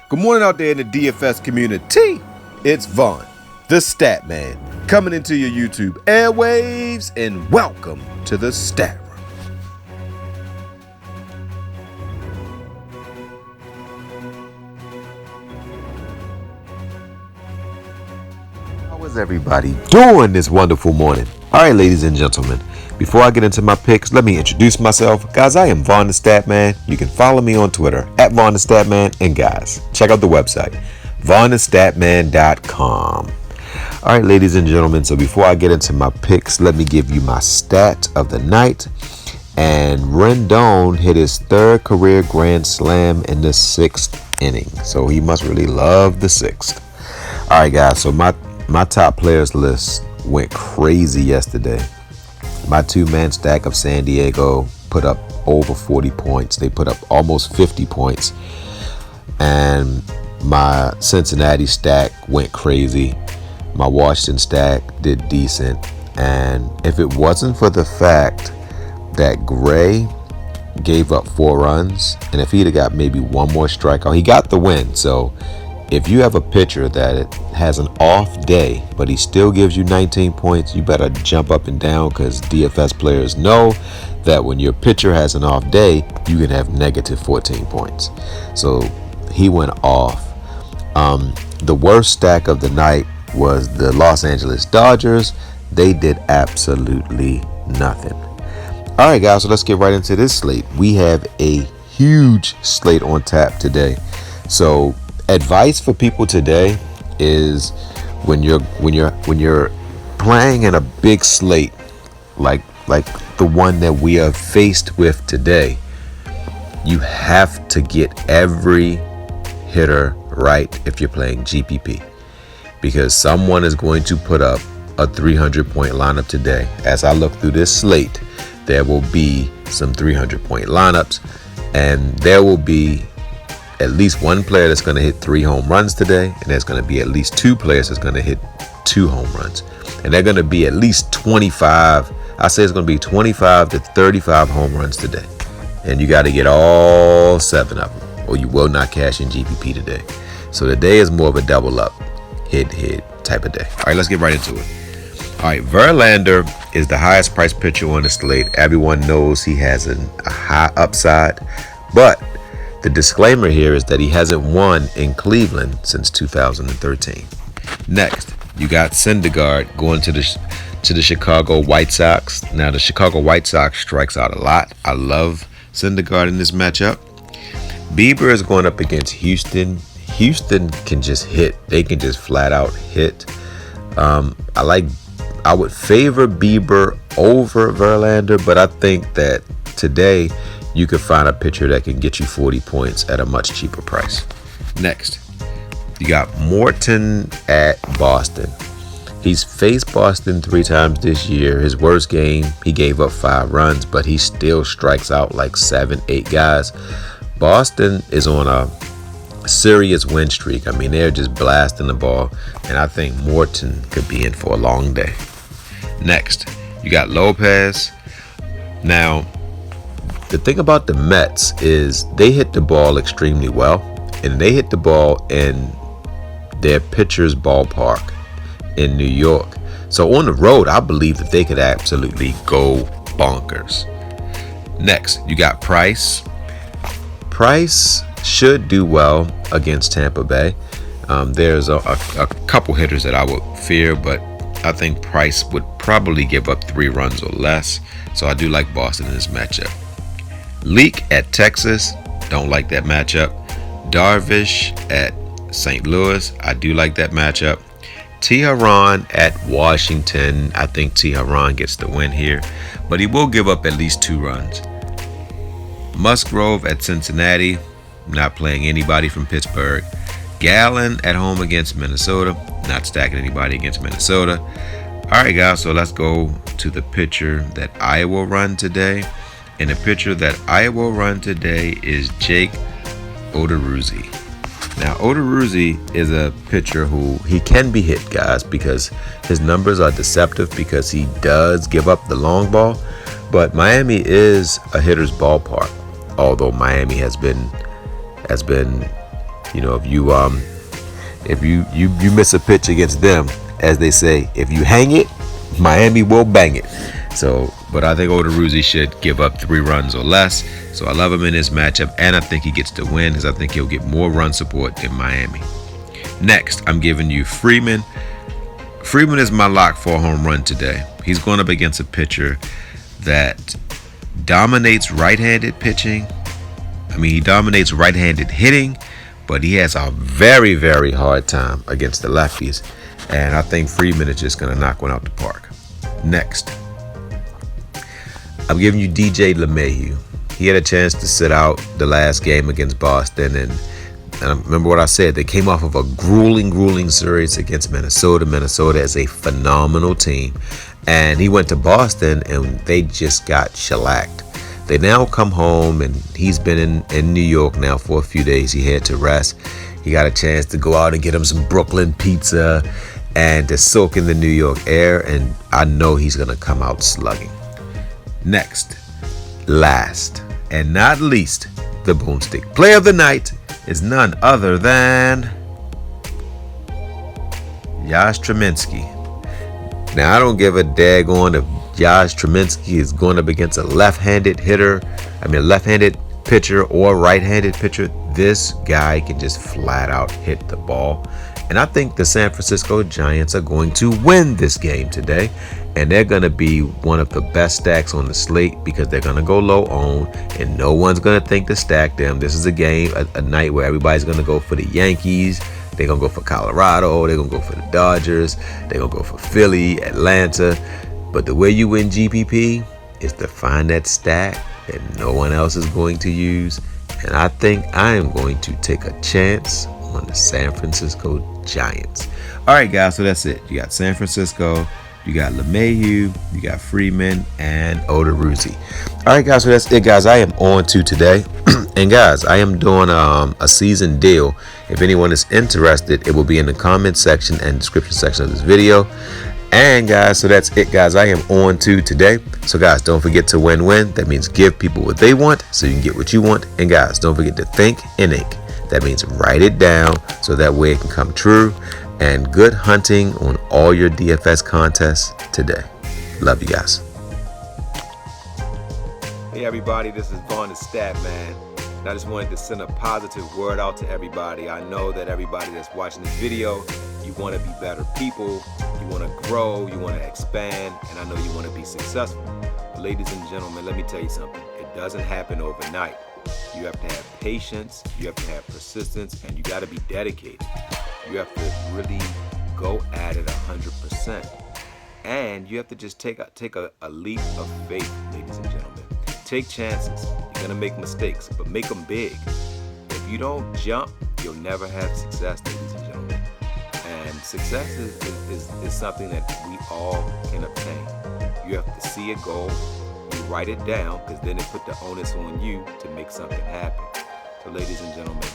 Good morning out there in the DFS community. It's Vaughn, the Stat Man, coming into your YouTube airwaves, and welcome to the Stat Room. How is everybody doing this wonderful morning? All right, ladies and gentlemen, before I get into my picks, let me introduce myself. Guys, I am Vaughn the Stat Man. You can follow me on Twitter at Vaughn the Stat Man. And guys, check out the website, vaughnthestatman.com. All right, ladies and gentlemen, so before I get into my picks, let me give you my stat of the night. And Rendon hit his third career grand slam in the sixth inning. So he must really love the sixth. All right, guys, so my top players list went crazy yesterday. My two-man stack of San Diego put up over 40 points. They put up almost 50 points. And my Cincinnati stack went crazy. My Washington stack did decent. And if it wasn't for the fact that Gray gave up 4 runs, and if he'd have got maybe one more strikeout, he got the win. So if you have a pitcher that it has an off day, but he still gives you 19 points, you better jump up and down, because DFS players know that when your pitcher has an off day, you can have negative 14 points. So he went off. The worst stack of the night was the Los Angeles Dodgers. They did absolutely nothing. All right, guys, so let's get right into this slate. We have a huge slate on tap today. So advice for people today is when you're playing in a big slate like the one that we are faced with today, you have to get every hitter right if you're playing GPP, because someone is going to put up a 300-point lineup today. As I look through this slate, there will be some 300-point lineups, and there will be at least one player that's going to hit 3 home runs today, and there's going to be at least 2 players that's going to hit 2 home runs, and they're going to be at least 25. I say it's going to be 25 to 35 home runs today, and you got to get all 7 of them, or you will not cash in GPP today. So today is more of a double up, hit type of day. All right, let's get right into it. All right, Verlander is the highest priced pitcher on the slate. Everyone knows he has a high upside, but the disclaimer here is that he hasn't won in Cleveland since 2013. Next, you got Syndergaard going to the Chicago White Sox. Now, the Chicago White Sox strikes out a lot. I love Syndergaard in this matchup. Bieber is going up against Houston. Houston can just hit. They can just flat out hit. I would favor Bieber over Verlander, but I think that today you could find a pitcher that can get you 40 points at a much cheaper price. Next, you got Morton at Boston. He's faced Boston 3 times this year. His worst game, he gave up 5 runs, but he still strikes out like 7-8 guys. Boston is on a serious win streak. I mean, they're just blasting the ball, and I think Morton could be in for a long day. Next, you got Lopez. Now, the thing about the Mets is they hit the ball extremely well, and they hit the ball in their pitcher's ballpark in New York. So on the road, I believe that they could absolutely go bonkers. Next, you got Price. Price should do well against Tampa Bay. There's a couple hitters that I would fear, but I think Price would probably give up 3 runs or less. So I do like Boston in this matchup. Leak at Texas, don't like that matchup. Darvish at St. Louis, I do like that matchup. Teheran at Washington, I think Teheran gets the win here, but he will give up at least 2 runs. Musgrove at Cincinnati, not playing anybody from Pittsburgh. Gallen at home against Minnesota, not stacking anybody against Minnesota. All right, guys, so let's go to the pitcher that I will run today. And the pitcher that I will run today is Jake Odorizzi. Now, Odorizzi is a pitcher who he can be hit, guys, because his numbers are deceptive because he does give up the long ball. But Miami is a hitter's ballpark, although Miami has been You know, if you miss a pitch against them, as they say, if you hang it, Miami will bang it. So, but I think Odorizzi should give up 3 runs or less. So I love him in this matchup, and I think he gets the win because I think he'll get more run support than Miami. Next, I'm giving you Freeman. Freeman is my lock for a home run today. He's going up against a pitcher that dominates right-handed pitching. I mean, he dominates right-handed hitting, but he has a very, very hard time against the lefties. And I think Freeman is just going to knock one out the park. Next, I'm giving you DJ LeMahieu. He had a chance to sit out the last game against Boston, and I remember what I said. They came off of a grueling series against Minnesota. Minnesota is a phenomenal team, and he went to Boston, and they just got shellacked. They now come home, and he's been in New York now for a few days. He had to rest. He got a chance to go out and get him some Brooklyn pizza and to soak in the New York air, and I know he's going to come out slugging. Next, last, and not least, the boomstick play of the night is none other than Josh Treminsky. Now, I don't give a daggone if Josh Treminsky is going up against a left-handed pitcher or right-handed pitcher. This guy can just flat out hit the ball. And I think the San Francisco Giants are going to win this game today. And they're going to be one of the best stacks on the slate because they're going to go low on and no one's going to think to stack them. This is a game, a night where everybody's going to go for the Yankees. They're going to go for Colorado. They're going to go for the Dodgers. They're going to go for Philly, Atlanta. But the way you win GPP is to find that stack that no one else is going to use. And I think I am going to take a chance on the San Francisco Giants. All right, guys, so that's it. You got San Francisco, you got LeMahieu, you got Freeman, and Odorizzi. All right, guys, so that's it, guys. I am on to today. And, guys, I am doing a season deal. If anyone is interested, it will be in the comment section and description section of this video. And, guys, so that's it, guys. I am on to today. So, guys, don't forget to win-win. That means give people what they want so you can get what you want. And, guys, don't forget to think in ink. That means write it down so that way it can come true. And good hunting on all your DFS contests today. Love you guys. Hey everybody, this is Vaughn the Stat Man. And I just wanted to send a positive word out to everybody. I know that everybody that's watching this video, you want to be better people, you want to grow, you want to expand, and I know you want to be successful. But ladies and gentlemen, let me tell you something. It doesn't happen overnight. You have to have patience, you have to have persistence, and you got to be dedicated. You have to really go at it 100%. And you have to just take a leap of faith, ladies and gentlemen. Take chances. You're going to make mistakes, but make them big. If you don't jump, you'll never have success, ladies and gentlemen. And success is something that we all can obtain. You have to see a goal. You write it down because then it put the onus on you to make something happen. So ladies and gentlemen,